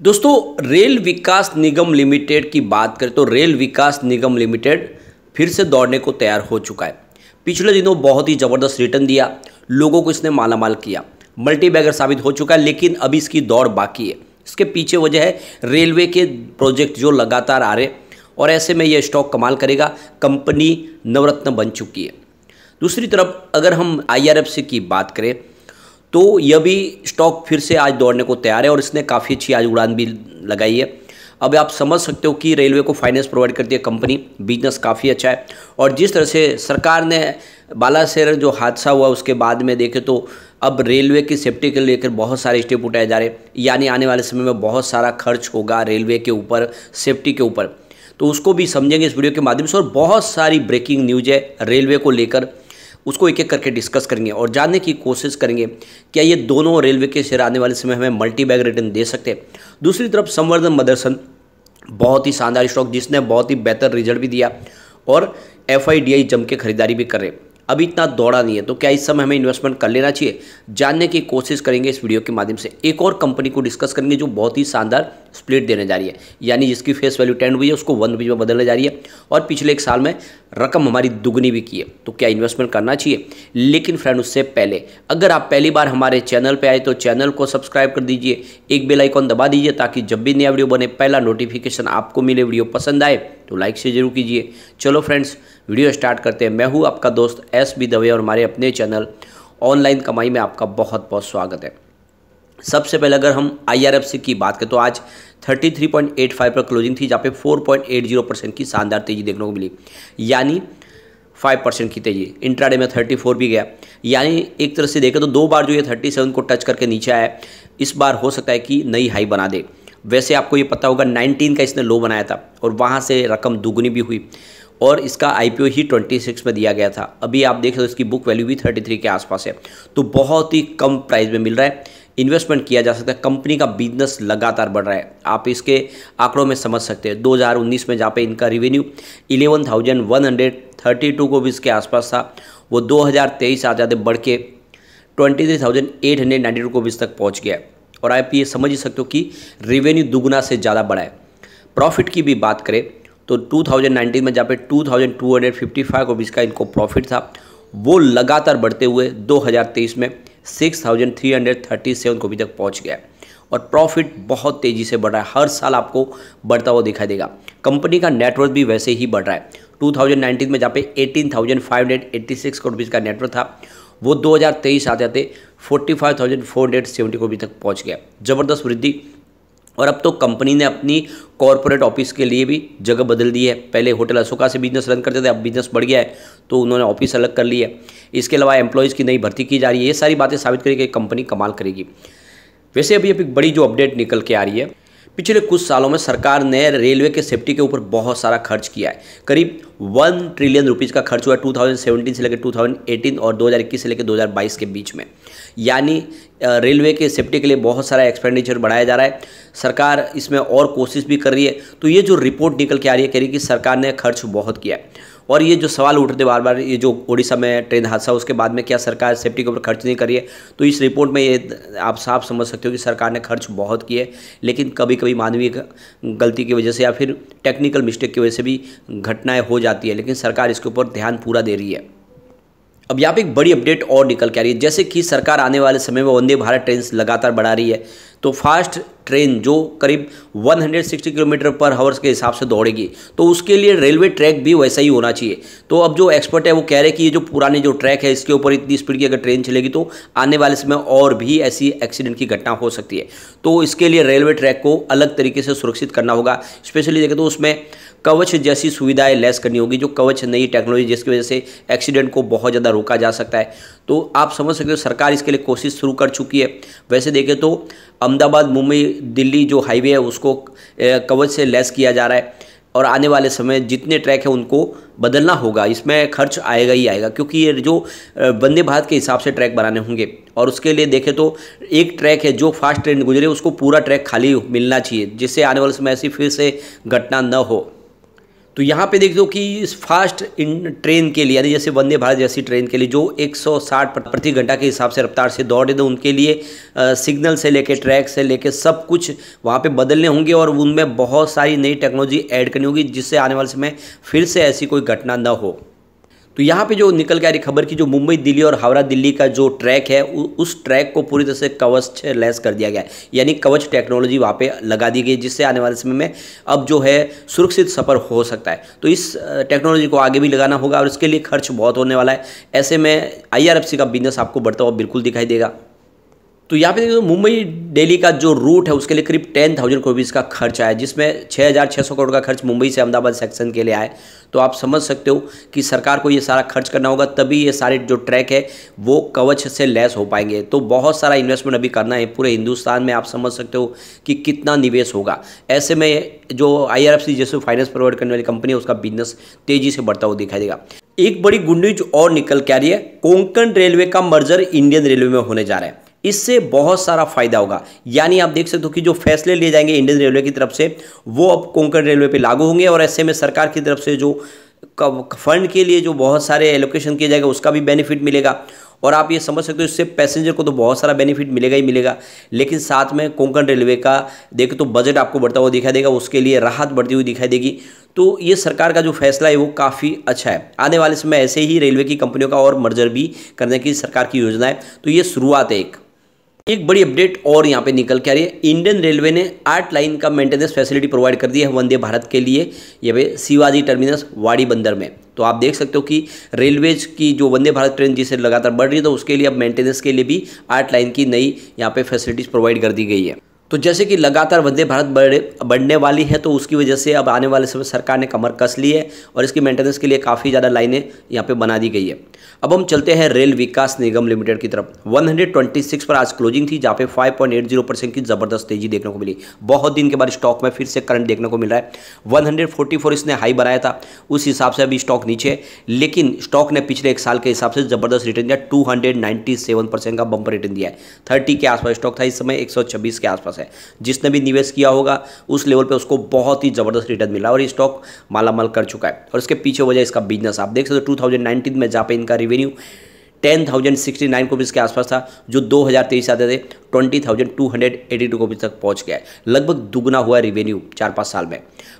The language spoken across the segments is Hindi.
दोस्तों, रेल विकास निगम लिमिटेड की बात करें तो रेल विकास निगम लिमिटेड फिर से दौड़ने को तैयार हो चुका है। पिछले दिनों बहुत ही ज़बरदस्त रिटर्न दिया, लोगों को इसने मालामाल किया, मल्टीबैगर साबित हो चुका है, लेकिन अभी इसकी दौड़ बाकी है। इसके पीछे वजह है रेलवे के प्रोजेक्ट जो लगातार आ रहे, और ऐसे में यह स्टॉक कमाल करेगा। कंपनी नवरत्न बन चुकी है। दूसरी तरफ अगर हम IRFC की बात करें तो यह भी स्टॉक फिर से आज दौड़ने को तैयार है और इसने काफ़ी अच्छी आज उड़ान भी लगाई है। अब आप समझ सकते हो कि रेलवे को फाइनेंस प्रोवाइड करती है कंपनी, बिजनेस काफ़ी अच्छा है। और जिस तरह से सरकार ने बालासोर जो हादसा हुआ उसके बाद में देखें तो अब रेलवे की सेफ्टी के लेकर बहुत सारे स्टेप उठाए जा रहे हैं, यानी आने वाले समय में बहुत सारा खर्च होगा रेलवे के ऊपर, सेफ्टी के ऊपर। तो उसको भी समझेंगे इस वीडियो के माध्यम से। और बहुत सारी ब्रेकिंग न्यूज है रेलवे को लेकर, उसको एक एक करके डिस्कस करेंगे और जानने की कोशिश करेंगे क्या ये दोनों रेलवे के शेयर आने वाले समय हमें मल्टीबैग रिटर्न दे सकते हैं। दूसरी तरफ संवर्धन मदरसन बहुत ही शानदार स्टॉक जिसने बहुत ही बेहतर रिजल्ट भी दिया और FIDI जम के खरीदारी भी कर रहे। अभी इतना दौड़ा नहीं है, तो क्या इस समय हमें इन्वेस्टमेंट कर लेना चाहिए, जानने की कोशिश करेंगे इस वीडियो के माध्यम से। एक और कंपनी को डिस्कस करेंगे जो बहुत ही शानदार स्प्लिट देने जा रही है, यानी जिसकी फेस वैल्यू 10 हुई है उसको 1 रुपये में बदलने जा रही है और पिछले एक साल में रकम हमारी दुगनी भी की है। तो क्या इन्वेस्टमेंट करना चाहिए? लेकिन फ्रेंड उससे पहले अगर आप पहली बार हमारे चैनल पर आए तो चैनल को सब्सक्राइब कर दीजिए, एक बेल आइकॉन दबा दीजिए ताकि जब भी नया वीडियो बने पहला नोटिफिकेशन आपको मिले। वीडियो पसंद आए तो लाइक से जरूर कीजिए। चलो फ्रेंड्स वीडियो स्टार्ट करते हैं। मैं हूं आपका दोस्त SB दवे और हमारे अपने चैनल ऑनलाइन कमाई में आपका बहुत बहुत स्वागत है। सबसे पहले अगर हम IRFC की बात करें तो आज 33.85 पर क्लोजिंग थी, जहाँ पे 4.80% की शानदार तेजी देखने को मिली, यानी 5% की तेजी। इंट्राडे में 34 भी गया, यानी एक तरह से देखें तो दो बार जो ये 37 को टच करके नीचे आया, इस बार हो सकता है कि नई हाई बना दे। वैसे आपको ये पता होगा 19 का इसने लो बनाया था और वहाँ से रकम दुगनी भी हुई और इसका IPO ही 26 में दिया गया था। अभी आप देख रहे हो इसकी बुक वैल्यू भी 33 के आसपास है, तो बहुत ही कम प्राइस में मिल रहा है, इन्वेस्टमेंट किया जा सकता है। कंपनी का बिजनेस लगातार बढ़ रहा है, आप इसके आंकड़ों में समझ सकते हैं। 2019 में जहाँ पे इनका रेवेन्यू 11,132 को भी इसके आसपास था, वो 2023 आ जाते बढ़ के 23,892 को भी तक पहुँच गया है। और आप ये समझ ही सकते हो कि रेवेन्यू दुगना से ज़्यादा बढ़ा है। प्रॉफिट की भी बात करें तो 2019 में जहाँ पे 2,255 को भी इसका इनको प्रॉफिट था, वो लगातार बढ़ते हुए 2023 में 6,337 को भी तक पहुँच गया है। और प्रॉफिट बहुत तेज़ी से बढ़ रहा है, हर साल आपको बढ़ता हुआ दिखाई देगा। कंपनी का नेटवर्थ भी वैसे ही बढ़ रहा है। 2019 में जहाँ पे 18,586 करोड़ रुपये का नेटवर्थ था, वो 2023 आ जाते 45,470 को भी तक पहुँच गया। ज़बरदस्त वृद्धि। और अब तो कंपनी ने अपनी कॉरपोरेट ऑफिस के लिए भी जगह बदल दी है। पहले होटल अशोका से बिजनेस रन करते थे, अब बिजनेस बढ़ गया है तो उन्होंने ऑफिस अलग कर ली है। इसके अलावा एम्प्लॉयज़ की नई भर्ती की जा रही है। ये सारी बातें साबित करेगी कि कंपनी कमाल करेगी। वैसे अभी बड़ी जो अपडेट निकल के आ रही है, पिछले कुछ सालों में सरकार ने रेलवे के सेफ्टी के ऊपर बहुत सारा खर्च किया है। करीब 1 ट्रिलियन रुपीज़ का खर्च हुआ 2017 से लेकर 2018 और 2021 से लेकर 2022 के बीच में, यानी रेलवे के सेफ्टी के लिए बहुत सारा एक्सपेंडिचर बढ़ाया जा रहा है। सरकार इसमें और कोशिश भी कर रही है। तो ये जो रिपोर्ट निकल के आ रही है कह रही है कि सरकार ने खर्च बहुत किया है। और ये जो सवाल उठ रहे बार बार, ये जो उड़ीसा में ट्रेन हादसा उसके बाद में क्या सरकार सेफ्टी के ऊपर खर्च नहीं कर रही है, तो इस रिपोर्ट में ये आप साफ समझ सकते हो कि सरकार ने खर्च बहुत किए, लेकिन कभी कभी मानवीय गलती की वजह से या फिर टेक्निकल मिस्टेक की वजह से भी घटनाएं हो जाती है, लेकिन सरकार इसके ऊपर ध्यान पूरा दे रही है। अब यहाँ पे एक बड़ी अपडेट और निकल के आ रही है, जैसे कि सरकार आने वाले समय में वंदे भारत ट्रेन लगातार बढ़ा रही है, तो फास्ट ट्रेन जो करीब 160 किलोमीटर पर हावर्स के हिसाब से दौड़ेगी, तो उसके लिए रेलवे ट्रैक भी वैसा ही होना चाहिए। तो अब जो एक्सपर्ट है वो कह रहे हैं कि ये जो पुराने जो ट्रैक है इसके ऊपर इतनी स्पीड की अगर ट्रेन चलेगी तो आने वाले समय और भी ऐसी एक्सीडेंट की घटना हो सकती है। तो इसके लिए रेलवे ट्रैक को अलग तरीके से सुरक्षित करना होगा। स्पेशली देखें तो उसमें कवच जैसी सुविधाएं लेस करनी होगी, जो कवच नई टेक्नोलॉजी जिसकी वजह से एक्सीडेंट को बहुत ज़्यादा रोका जा सकता है। तो आप समझ सकते हो सरकार इसके लिए कोशिश शुरू कर चुकी है। वैसे देखें तो अहमदाबाद मुंबई दिल्ली जो हाईवे है उसको कवच से लेस किया जा रहा है और आने वाले समय जितने ट्रैक है उनको बदलना होगा। इसमें खर्च आएगा ही आएगा, क्योंकि ये जो वंदे भारत के हिसाब से ट्रैक बनाने होंगे और उसके लिए देखें तो एक ट्रैक है जो फास्ट ट्रेन गुजरे उसको पूरा ट्रैक खाली मिलना चाहिए, जिससे आने वाले समय ऐसी फिर से घटना न हो। तो यहाँ पे देख दो कि इस फास्ट इन ट्रेन के लिए, यानी जैसे वंदे भारत जैसी ट्रेन के लिए जो 160 प्रति घंटा के हिसाब से रफ्तार से दौड़े, तो उनके लिए सिग्नल से लेके ट्रैक से लेके सब कुछ वहाँ पे बदलने होंगे और उनमें बहुत सारी नई टेक्नोलॉजी ऐड करनी होगी, जिससे आने वाले समय फिर से ऐसी कोई घटना न हो। तो यहाँ पे जो निकल के आ रही खबर की जो मुंबई दिल्ली और हावड़ा दिल्ली का जो ट्रैक है उस ट्रैक को पूरी तरह से कवच से लैस कर दिया गया है, यानी कवच टेक्नोलॉजी वहाँ पे लगा दी गई, जिससे आने वाले समय में अब जो है सुरक्षित सफ़र हो सकता है। तो इस टेक्नोलॉजी को आगे भी लगाना होगा और इसके लिए खर्च बहुत होने वाला है। ऐसे में IRFC का बिजनेस आपको बढ़ता हुआ बिल्कुल दिखाई देगा। तो यहाँ पे देखो मुंबई दिल्ली का जो रूट है उसके लिए करीब 10,000 करोड़ रुपये का खर्च आया, जिसमें 6,600 करोड़ का खर्च मुंबई से अहमदाबाद सेक्शन के लिए आया। तो आप समझ सकते हो कि सरकार को ये सारा खर्च करना होगा, तभी ये सारे जो ट्रैक है वो कवच से लैस हो पाएंगे। तो बहुत सारा इन्वेस्टमेंट अभी करना है पूरे हिंदुस्तान में। आप समझ सकते हो कि कितना निवेश होगा। ऐसे में जो IRFC जैसे फाइनेंस प्रोवाइड करने वाली कंपनी है उसका बिजनेस तेजी से बढ़ता हुआ दिखाई देगा। एक बड़ी गुड न्यूज और निकल के आ रही है, कोंकण रेलवे का मर्जर इंडियन रेलवे में होने जा रहा है। इससे बहुत सारा फायदा होगा, यानी आप देख सकते हो कि जो फैसले लिए जाएंगे इंडियन रेलवे की तरफ से वो अब कोंकण रेलवे पे लागू होंगे और ऐसे में सरकार की तरफ से जो फंड के लिए जो बहुत सारे एलोकेशन किया जाएगा उसका भी बेनिफिट मिलेगा। और आप ये समझ सकते हो इससे पैसेंजर को तो बहुत सारा बेनिफिट मिलेगा ही मिलेगा, लेकिन साथ में कोंकण रेलवे का देखें तो बजट आपको बढ़ता हुआ दिखाई देगा, उसके लिए राहत बढ़ती हुई दिखाई देगी। तो ये सरकार का जो फैसला है वो काफ़ी अच्छा है। आने वाले समय ऐसे ही रेलवे की कंपनियों का और मर्जर भी करने की सरकार की योजना है। तो ये शुरुआत है। एक बड़ी अपडेट और यहाँ पे निकल के आ रही है, इंडियन रेलवे ने 8 लाइन का मेंटेनेंस फैसिलिटी प्रोवाइड कर दी है वंदे भारत के लिए, ये भाई शिवाजी टर्मिनस वाड़ी बंदर में। तो आप देख सकते हो कि रेलवेज की जो वंदे भारत ट्रेन जिसे लगातार बढ़ रही है, तो उसके लिए अब मेंटेनेंस के लिए भी 8 लाइन की नई यहाँ पे फैसिलिटीज़ प्रोवाइड कर दी गई है। तो जैसे कि लगातार वंदे भारत बढ़ने वाली है, तो उसकी वजह से अब आने वाले समय सरकार ने कमर कस ली है और इसकी मेंटेनेंस के लिए काफ़ी ज़्यादा लाइनें यहाँ पे बना दी गई है। अब हम चलते हैं रेल विकास निगम लिमिटेड की तरफ। 126 पर आज क्लोजिंग थी, जहाँ पे 5.80% की ज़बरदस्त तेजी देखने को मिली। बहुत दिन के बाद स्टॉक में फिर से करंट देखने को मिल रहा है। 144 इसने हाई बनाया था, उस हिसाब से अभी स्टॉक नीचे है, लेकिन स्टॉक ने पिछले एक साल के हिसाब से ज़बरदस्त रिटर्न दिया। 297% का बम्पर रिटर्न दिया है। 30 के आसपास स्टॉक था, इस समय 126 के आसपास है। जिसने भी निवेश किया होगा उस लेवल पे उसको बहुत ही ज़बरदस्त रिटर्न मिला और ये स्टॉक मालामाल कर चुका है। और इसके पीछे वजह इसका बिजनेस आप देख सकते हो। 2019 में जहाँ पे इनका रेवेन्यू 10,069 रुपीज़ के आसपास था, जो 2023 आते थे 20,282 रुपीज़ तक पहुंच गया है। लगभग दुगना हुआ है रेवेन्यू 4-5 साल में।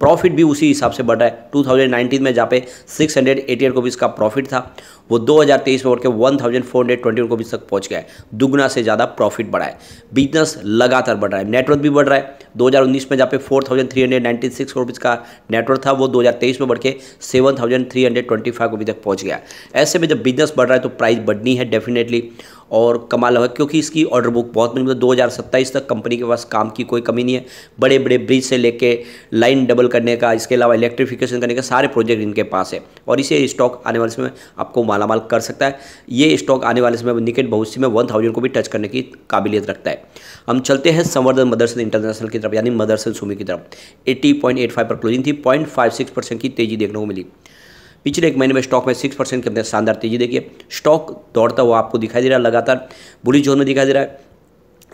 प्रॉफिट भी उसी हिसाब से बढ़ रहा है। 2019 में जहाँ पे 688 रुपीज़ का प्रॉफिट था, वो 2023 में बढ़ के 1,420 रुपीज़ तक पहुंच गया है। दुगना से ज़्यादा प्रॉफिट बढ़ा है। बिजनेस लगातार बढ़ रहा है, नेटवर्क भी बढ़ रहा है। 2019 में जहाँ पे 4,396 रुपीज़ का नेटवर्क था, वो 2023 में बढ़ के 7,325 रुपीज़ तक पहुँच गया। ऐसे में जब बिजनेस बढ़ रहा है तो प्राइस बढ़नी है डेफिनेटली, और कमाल है क्योंकि इसकी ऑर्डर बुक बहुत मतलब 2027 तक कंपनी के पास काम की कोई कमी नहीं है। बड़े बड़े ब्रिज से लेके लाइन डबल करने का, इसके अलावा इलेक्ट्रिफिकेशन करने का सारे प्रोजेक्ट इनके पास है और इसे स्टॉक आने वाले समय आपको मालामाल कर सकता है। ये स्टॉक आने वाले समय निकट भविष्य में 1,000 को भी टच करने की काबिलियत रखता है। हम चलते हैं संवर्धन मदरसन इंटरनेशनल की तरफ, यानी मदरसन सुमी की तरफ। 80.85 पर क्लोजिंग थी, 0.56% की तेजी देखने को मिली। पिछले एक महीने में स्टॉक में 6% के अंदर शानदार तेजी देखिए। स्टॉक दौड़ता हुआ आपको दिखाई दे रहा है, लगातार बुलिश जोन में दिखाई दे रहा है।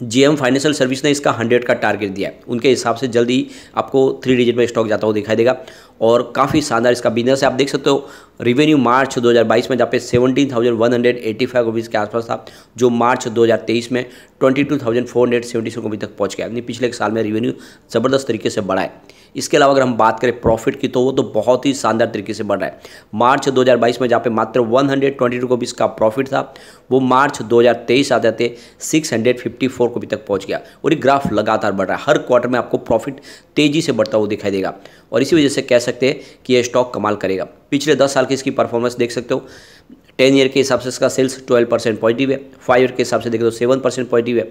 GM फाइनेंशियल सर्विस ने इसका 100 का टारगेट दिया है, उनके हिसाब से जल्दी आपको 3 डिजिट में स्टॉक जाता हुआ दिखाई देगा और काफ़ी शानदार इसका बिजनेस है। आप देख सकते हो रेवेन्यू मार्च 2022 में जहाँ पे 17,185 रुपीज़ के आसपास था, जो मार्च 2023 में 22,476 रुपये तक पहुँच गया। यानी पिछले एक साल में रेवेन्यू ज़बरदस्त तरीके से बढ़ा है। इसके अलावा अगर हम बात करें प्रॉफिट की, तो वो तो बहुत ही शानदार तरीके से बढ़ रहा है। मार्च 2022 में जहाँ पे मात्र 122 रुपीज़ का प्रॉफिट था, वो मार्च 2023 आते आते 654 रुपये तक पहुँच गया और ये ग्राफ लगातार बढ़ रहा है। हर क्वार्टर में आपको प्रॉफिट तेज़ी से बढ़ता हुआ दिखाई देगा और इसी वजह से कह सकते हैं कि ये स्टॉक कमाल करेगा। पिछले 10 साल की इसकी परफॉर्मेंस देख सकते हो। 10 ईयर के हिसाब से इसका सेल्स 12% पॉजिटिव है, 5 ईयर के हिसाब से देखें तो 7% पॉजिटिव है,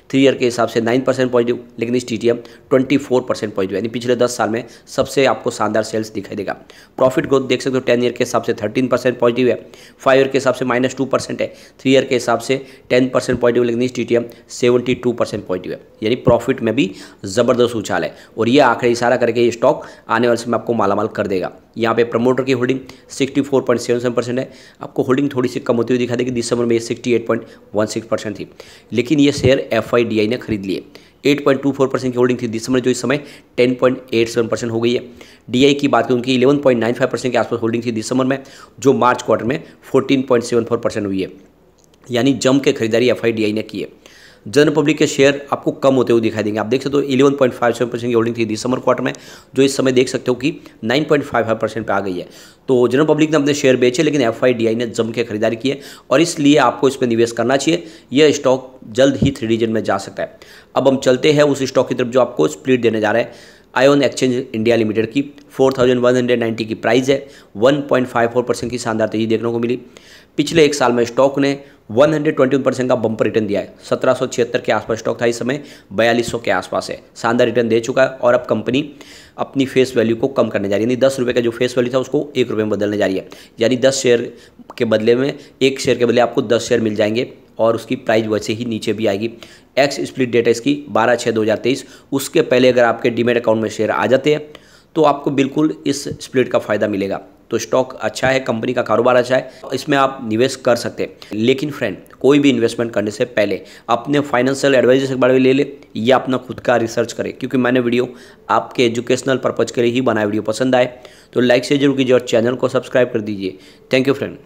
3 ईयर के हिसाब से 9% पॉजिटिव, लेकिन इस TTM 24% पॉजिटिव है। यानी पिछले 10 साल में सबसे आपको शानदार सेल्स दिखाई देगा। प्रॉफिट ग्रोथ देख सकते हो, 10 ईयर के हिसाब से 13% पॉजिटिव है, 5 ईयर के हिसाब से -2% है, 3 ईयर के हिसाब से 10% पॉजिटिव, लेकिन इस TTM 72% पॉजिटिव है। यानी प्रॉफिट में भी ज़बरदस्त उछाल है और ये आखिरी इशारा करके ये स्टॉक आने वाले समय आपको मालामाल कर देगा। यहाँ पे प्रमोटर की होल्डिंग 64.77% है। आपको होल्डिंग थोड़ी सी कम होती हुई दिखा देगी। दिसंबर में ये 68.16% थी, लेकिन ये शेयर FIDI ने खरीद लिए। 8.24% की होल्डिंग थी दिसंबर, जो इस समय 10.87% हो गई है। DI की बात करें, उनकी 11.95% के आसपास होल्डिंग थी दिसंबर में, जो मार्च क्वार्टर में 14.74% हुई है। यानी जम के खरीदारी FIDI ने की है। जनरल पब्लिक के शेयर आपको कम होते हुए दिखाई देंगे। आप देख सकते हो 11.57% की होल्डिंग थी दिसंबर क्वार्टर में, जो इस समय देख सकते हो कि 9.55% पे आ गई है। तो जनरल पब्लिक ने अपने शेयर बेचे, लेकिन FIDI ने जम के खरीदारी की है और इसलिए आपको इस पर निवेश करना चाहिए। यह स्टॉक जल्द ही 3 डिजिट में जा सकता है। अब हम चलते हैं उस स्टॉक की तरफ जो आपको स्प्लिट देने जा रहा है। आयोन एक्सचेंज इंडिया लिमिटेड की 4190 की प्राइस है। 1.54% की शानदार तेजी देखने को मिली। पिछले एक साल में स्टॉक ने 121% का बम्पर रिटर्न दिया है। 1776 के आसपास स्टॉक था, इस समय 4200 के आसपास है। शानदार रिटर्न दे चुका है और अब कंपनी अपनी फेस वैल्यू को कम करने जा रही है। यानी 10 रुपये का जो फेस वैल्यू था उसको 1 रुपये में बदलने जा रही है। यानी 10 शेयर के बदले में 1 शेयर के बदले आपको 10 शेयर मिल जाएंगे और उसकी प्राइस वैसे ही नीचे भी आएगी। एक्स स्प्लिट डेट है इसकी 12/6/2023। उसके पहले अगर आपके डीमेट अकाउंट में शेयर आ जाते हैं तो आपको बिल्कुल इस स्प्लिट का फ़ायदा मिलेगा। तो स्टॉक अच्छा है, कंपनी का कारोबार अच्छा है, इसमें आप निवेश कर सकते हैं। लेकिन फ्रेंड, कोई भी इन्वेस्टमेंट करने से पहले अपने फाइनेंशियल एडवाइजर से बारे में ले ले या अपना खुद का रिसर्च करें, क्योंकि मैंने वीडियो आपके एजुकेशनल पर्पज़ के लिए ही बनाया। वीडियो पसंद आए तो लाइक से जरूर कीजिए और चैनल को सब्सक्राइब कर दीजिए। Thank you friend.